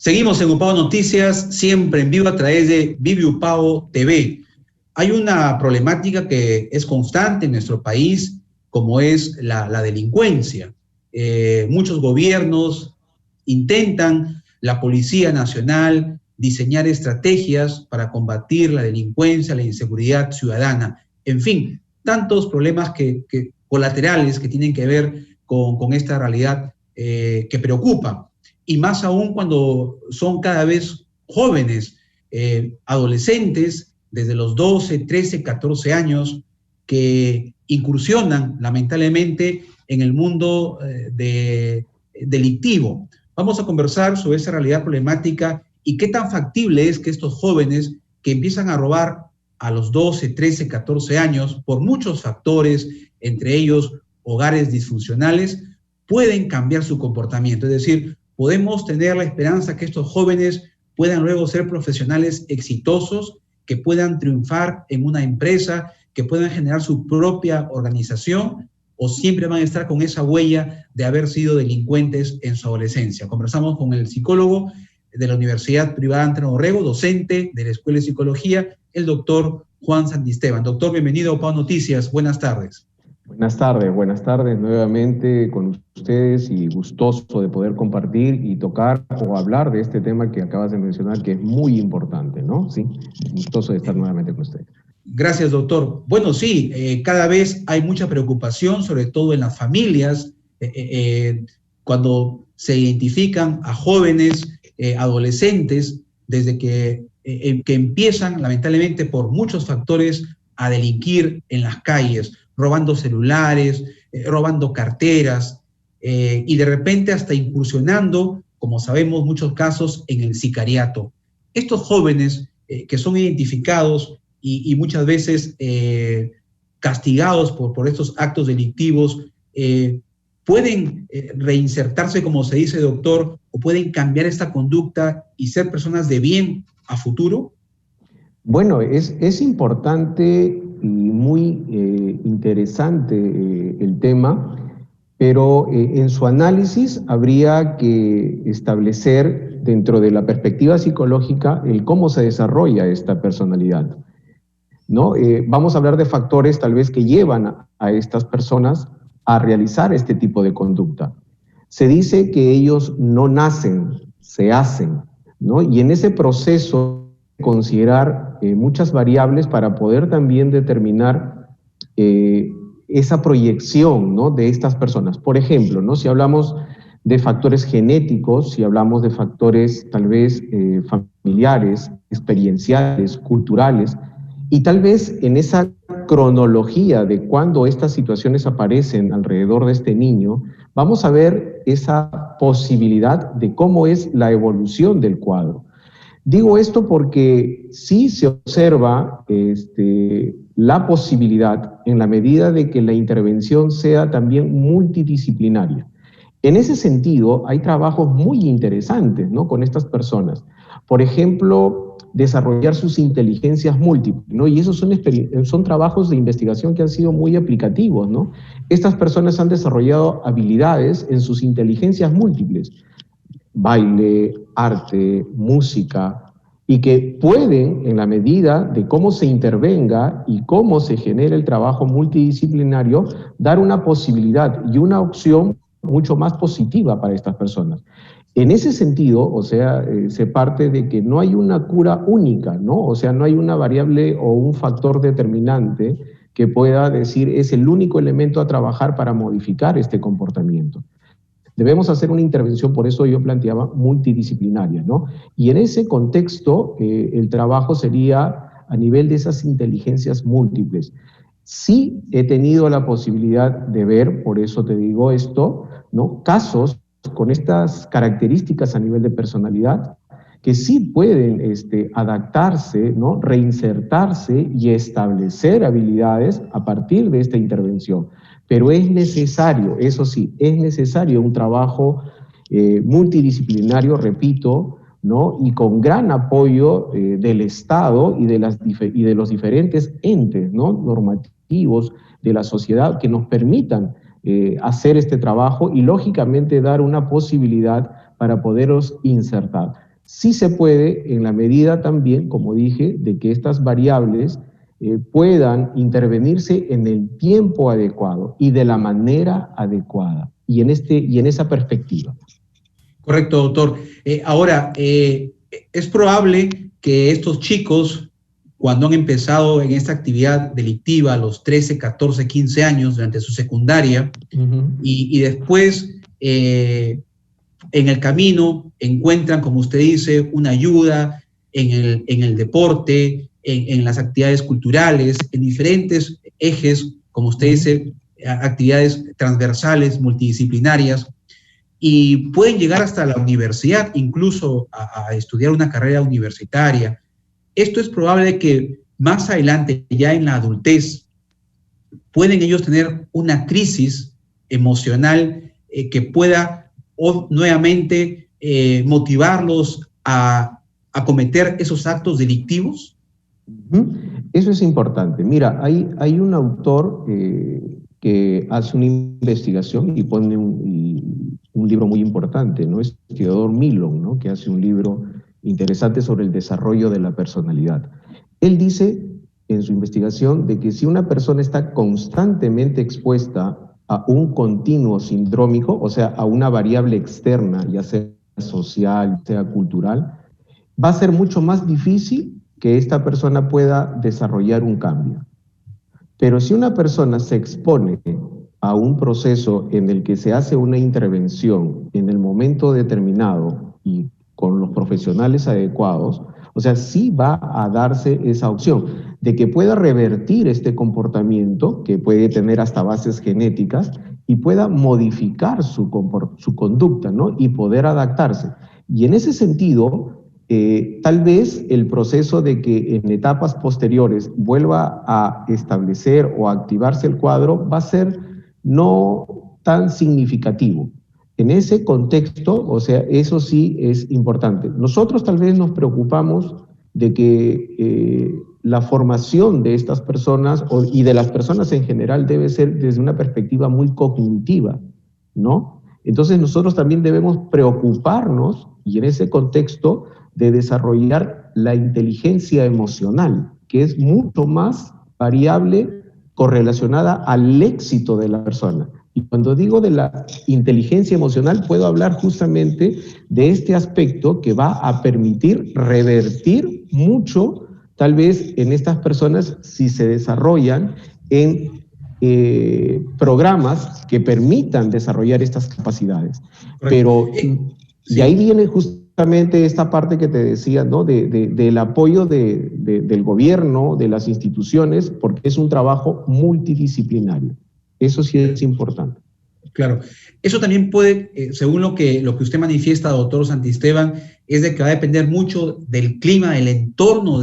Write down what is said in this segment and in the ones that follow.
Seguimos en Upao Noticias, siempre en vivo a través de Vive Upao TV. Hay una problemática que es constante en nuestro país, como es la delincuencia. Muchos gobiernos intentan, la Policía Nacional, diseñar estrategias para combatir la delincuencia, la inseguridad ciudadana. En fin, tantos problemas colaterales que tienen que ver con esta realidad que preocupa. Y más aún cuando son cada vez jóvenes, adolescentes, desde los 12, 13, 14 años, que incursionan lamentablemente en el mundo delictivo. Vamos a conversar sobre esa realidad problemática y qué tan factible es que estos jóvenes que empiezan a robar a los 12, 13, 14 años, por muchos factores, entre ellos hogares disfuncionales, pueden cambiar su comportamiento. Es decir, podemos tener la esperanza que estos jóvenes puedan luego ser profesionales exitosos, que puedan triunfar en una empresa, que puedan generar su propia organización, o siempre van a estar con esa huella de haber sido delincuentes en su adolescencia. Conversamos con el psicólogo de la Universidad Privada Antero Orrego, docente de la Escuela de Psicología, el doctor Juan Santisteban. Doctor, bienvenido a Upao Noticias. Buenas tardes. Buenas tardes nuevamente con ustedes y gustoso de poder compartir y tocar o hablar de este tema que acabas de mencionar, que es muy importante, ¿no? Sí, gustoso de estar nuevamente con ustedes. Gracias, doctor. Bueno, sí, cada vez hay mucha preocupación, sobre todo en las familias, cuando se identifican a jóvenes, adolescentes, desde que empiezan, lamentablemente, por muchos factores, a delinquir en las calles, robando celulares, robando carteras, y de repente hasta incursionando, como sabemos, muchos casos en el sicariato. Estos jóvenes que son identificados y muchas veces castigados por estos actos delictivos, ¿pueden reinsertarse, como se dice, doctor, o pueden cambiar esta conducta y ser personas de bien a futuro? Bueno, es importante y muy interesante el tema, pero en su análisis habría que establecer dentro de la perspectiva psicológica el cómo se desarrolla esta personalidad, ¿no? Vamos a hablar de factores tal vez que llevan a estas personas a realizar este tipo de conducta. Se dice que ellos no nacen, se hacen, ¿no? Y en ese proceso considerar muchas variables para poder también determinar esa proyección, ¿no?, de estas personas. Por ejemplo, ¿no?, si hablamos de factores genéticos, si hablamos de factores tal vez familiares, experienciales, culturales, y tal vez en esa cronología de cuando estas situaciones aparecen alrededor de este niño, vamos a ver esa posibilidad de cómo es la evolución del cuadro. Digo esto porque sí se observa la posibilidad en la medida de que la intervención sea también multidisciplinaria. En ese sentido, hay trabajos muy interesantes, ¿no?, con estas personas. Por ejemplo, desarrollar sus inteligencias múltiples, ¿no? Y esos son trabajos de investigación que han sido muy aplicativos, ¿no? Estas personas han desarrollado habilidades en sus inteligencias múltiples, baile, arte, música, y que pueden, en la medida de cómo se intervenga y cómo se genera el trabajo multidisciplinario, dar una posibilidad y una opción mucho más positiva para estas personas. En ese sentido, o sea, se parte de que no hay una cura única, ¿no? O sea, no hay una variable o un factor determinante que pueda decir es el único elemento a trabajar para modificar este comportamiento. Debemos hacer una intervención, por eso yo planteaba multidisciplinaria, ¿no? Y en ese contexto, el trabajo sería a nivel de esas inteligencias múltiples. Sí he tenido la posibilidad de ver, por eso te digo esto, ¿no?, casos con estas características a nivel de personalidad que sí pueden adaptarse, ¿no?, reinsertarse y establecer habilidades a partir de esta intervención. Pero es necesario, eso sí, es necesario un trabajo multidisciplinario, repito, ¿no?, y con gran apoyo del Estado y de los diferentes entes, ¿no?, normativos de la sociedad que nos permitan hacer este trabajo y lógicamente dar una posibilidad para poderlos insertar. sí se puede en la medida también, como dije, de que estas variables puedan intervenirse en el tiempo adecuado y de la manera adecuada y en esa perspectiva. Correcto, doctor. Ahora, es probable que estos chicos, cuando han empezado en esta actividad delictiva a los 13, 14, 15 años durante su secundaria, y después en el camino encuentran, como usted dice, una ayuda en el deporte, en las actividades culturales, en diferentes ejes, como usted dice, actividades transversales, multidisciplinarias, y pueden llegar hasta la universidad, incluso a estudiar una carrera universitaria. Esto es probable que más adelante, ya en la adultez, pueden ellos tener una crisis emocional que pueda nuevamente motivarlos a cometer esos actos delictivos. Eso es importante. Mira, hay un autor que hace una investigación y pone un libro muy importante, ¿no? Es Theodore Millon, ¿no? Que hace un libro interesante sobre el desarrollo de la personalidad. Él dice en su investigación de que si una persona está constantemente expuesta a un continuo sindrómico, o sea, a una variable externa, ya sea social, sea cultural, va a ser mucho más difícil que esta persona pueda desarrollar un cambio. Pero si una persona se expone a un proceso en el que se hace una intervención en el momento determinado y con los profesionales adecuados, o sea, sí va a darse esa opción de que pueda revertir este comportamiento, que puede tener hasta bases genéticas, y pueda modificar su conducta, ¿no? Y poder adaptarse. Y en ese sentido, tal vez el proceso de que en etapas posteriores vuelva a establecer o a activarse el cuadro va a ser no tan significativo. En ese contexto, o sea, eso sí es importante. Nosotros tal vez nos preocupamos de que la formación de estas personas y de las personas en general debe ser desde una perspectiva muy cognitiva, ¿no? Entonces nosotros también debemos preocuparnos, y en ese contexto, de desarrollar la inteligencia emocional, que es mucho más variable correlacionada al éxito de la persona. Y cuando digo de la inteligencia emocional, puedo hablar justamente de este aspecto que va a permitir revertir mucho, tal vez en estas personas, si se desarrollan en programas que permitan desarrollar estas capacidades. Pero, y ahí viene justamente esta parte que te decía, ¿no? Del apoyo del gobierno, de las instituciones, porque es un trabajo multidisciplinario. Eso sí es importante. Claro. Eso también puede, según lo que usted manifiesta, doctor Santisteban, es de que va a depender mucho del clima, del entorno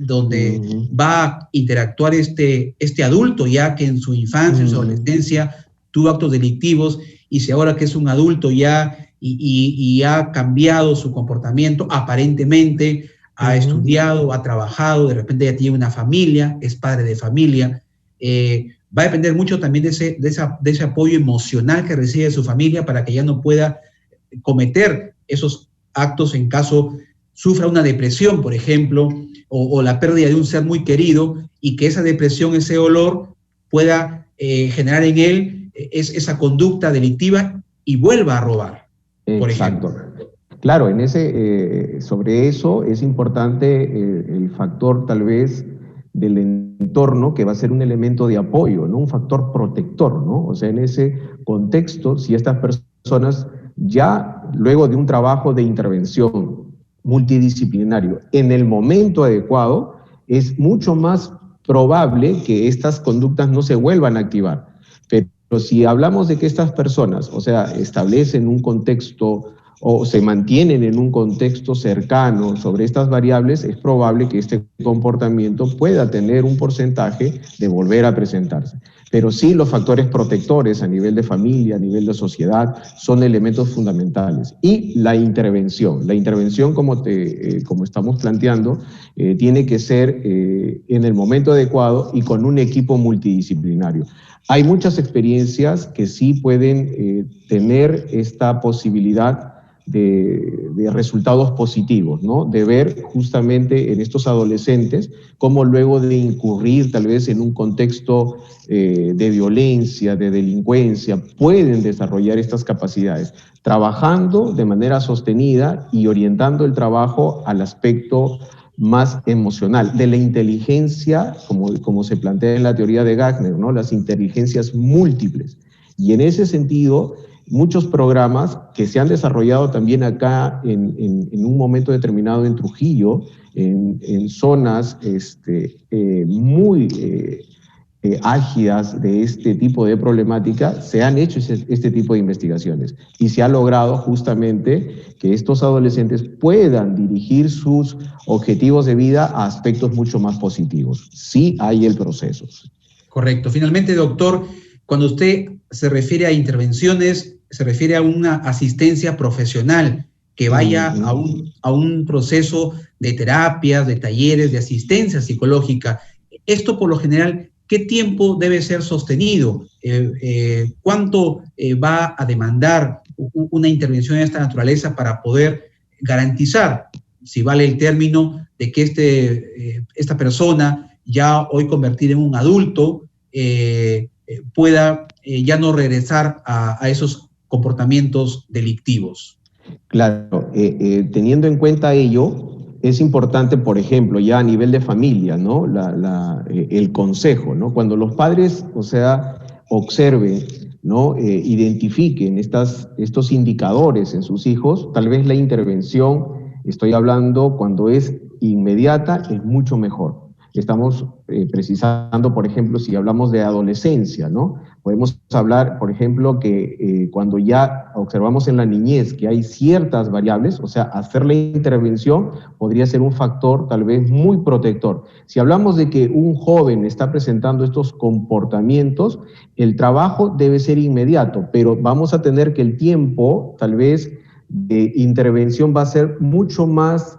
donde va a interactuar este adulto, ya que en su infancia, en su adolescencia, tuvo actos delictivos, y si ahora que es un adulto ya y ha cambiado su comportamiento, aparentemente ha estudiado, ha trabajado, de repente ya tiene una familia, es padre de familia, va a depender mucho también de ese apoyo emocional que recibe de su familia para que ya no pueda cometer esos actos en caso sufra una depresión, por ejemplo, o la pérdida de un ser muy querido, y que esa depresión, ese dolor, pueda generar en él esa conducta delictiva y vuelva a robar, por ejemplo. Claro, sobre eso es importante el factor tal vez del entorno, que va a ser un elemento de apoyo, ¿no? Un factor protector, ¿no? O sea, en ese contexto, si estas personas ya luego de un trabajo de intervención multidisciplinario en el momento adecuado, es mucho más probable que estas conductas no se vuelvan a activar. Pero si hablamos de que estas personas, o sea, establecen un contexto o se mantienen en un contexto cercano sobre estas variables, es probable que este comportamiento pueda tener un porcentaje de volver a presentarse. Pero sí, los factores protectores a nivel de familia, a nivel de sociedad, son elementos fundamentales. Y la intervención como estamos planteando, tiene que ser en el momento adecuado y con un equipo multidisciplinario. Hay muchas experiencias que sí pueden tener esta posibilidad de resultados positivos, ¿no? De ver justamente en estos adolescentes cómo luego de incurrir tal vez en un contexto de violencia, de delincuencia, pueden desarrollar estas capacidades, trabajando de manera sostenida y orientando el trabajo al aspecto más emocional, de la inteligencia, como se plantea en la teoría de Gardner, ¿no? Las inteligencias múltiples. Y en ese sentido, muchos programas que se han desarrollado también acá en un momento determinado en Trujillo, en zonas muy álgidas de este tipo de problemática, se han hecho este tipo de investigaciones y se ha logrado justamente que estos adolescentes puedan dirigir sus objetivos de vida a aspectos mucho más positivos. Sí hay el proceso. Correcto. Finalmente, doctor, cuando usted se refiere a intervenciones, se refiere a una asistencia profesional que vaya a un proceso de terapias, de talleres, de asistencia psicológica. Esto, por lo general, ¿qué tiempo debe ser sostenido? ¿Cuánto va a demandar una intervención de esta naturaleza para poder garantizar, si vale el término, de que esta persona, ya hoy convertida en un adulto, pueda ya no regresar a esos comportamientos delictivos? Claro, teniendo en cuenta ello, es importante, por ejemplo, ya a nivel de familia, ¿no? El consejo, ¿no? Cuando los padres, o sea, observen, ¿no? Identifiquen estos indicadores en sus hijos, tal vez la intervención, estoy hablando cuando es inmediata, es mucho mejor. Estamos precisando, por ejemplo, si hablamos de adolescencia, ¿no? Podemos hablar, por ejemplo, que cuando ya observamos en la niñez que hay ciertas variables, o sea, hacer la intervención podría ser un factor tal vez muy protector. Si hablamos de que un joven está presentando estos comportamientos, el trabajo debe ser inmediato, pero vamos a tener que el tiempo, tal vez, de intervención va a ser mucho más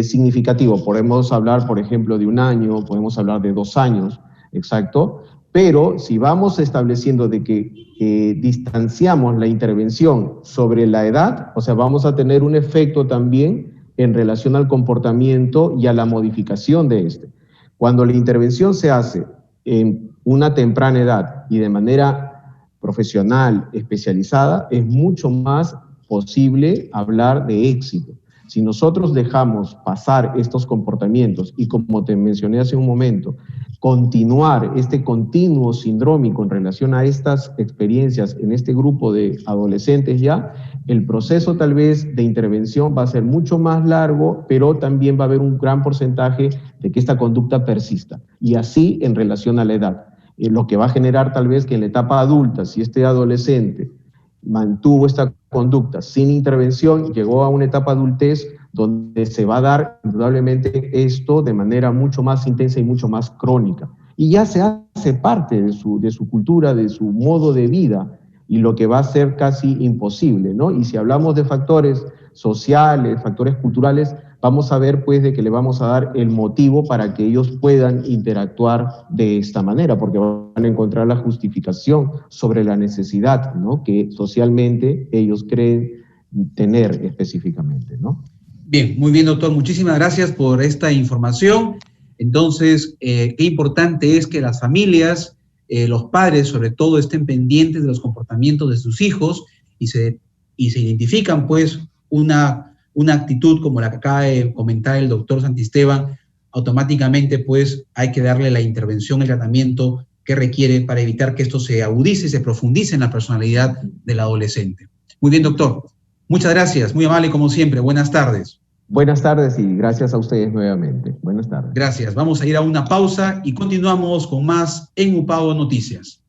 significativo. Podemos hablar, por ejemplo, de 1 año, podemos hablar de 2 años, exacto. Pero si vamos estableciendo de que distanciamos la intervención sobre la edad, o sea, vamos a tener un efecto también en relación al comportamiento y a la modificación de este. Cuando la intervención se hace en una temprana edad y de manera profesional, especializada, es mucho más posible hablar de éxito. Si nosotros dejamos pasar estos comportamientos y, como te mencioné hace un momento, continuar este continuo sindrómico en relación a estas experiencias en este grupo de adolescentes ya, el proceso tal vez de intervención va a ser mucho más largo, pero también va a haber un gran porcentaje de que esta conducta persista. Y así en relación a la edad. Lo que va a generar tal vez que en la etapa adulta, si este adolescente mantuvo esta conducta sin intervención, llegó a una etapa adultez donde se va a dar indudablemente esto de manera mucho más intensa y mucho más crónica. Y ya se hace parte de su cultura, de su modo de vida, y lo que va a ser casi imposible, ¿no? Y si hablamos de factores sociales, factores culturales, vamos a ver pues de que le vamos a dar el motivo para que ellos puedan interactuar de esta manera, porque van a encontrar la justificación sobre la necesidad, ¿no? Que socialmente ellos creen tener específicamente, ¿no? Bien, muy bien, doctor. Muchísimas gracias por esta información. Entonces, qué importante es que las familias, los padres sobre todo, estén pendientes de los comportamientos de sus hijos y se identifican pues una actitud como la que acaba de comentar el doctor Santisteban, automáticamente pues hay que darle la intervención, el tratamiento que requiere para evitar que esto se agudice, se profundice en la personalidad del adolescente. Muy bien, doctor. Muchas gracias, muy amable como siempre. Buenas tardes. Buenas tardes y gracias a ustedes nuevamente. Buenas tardes. Gracias. Vamos a ir a una pausa y continuamos con más en UPAO Noticias.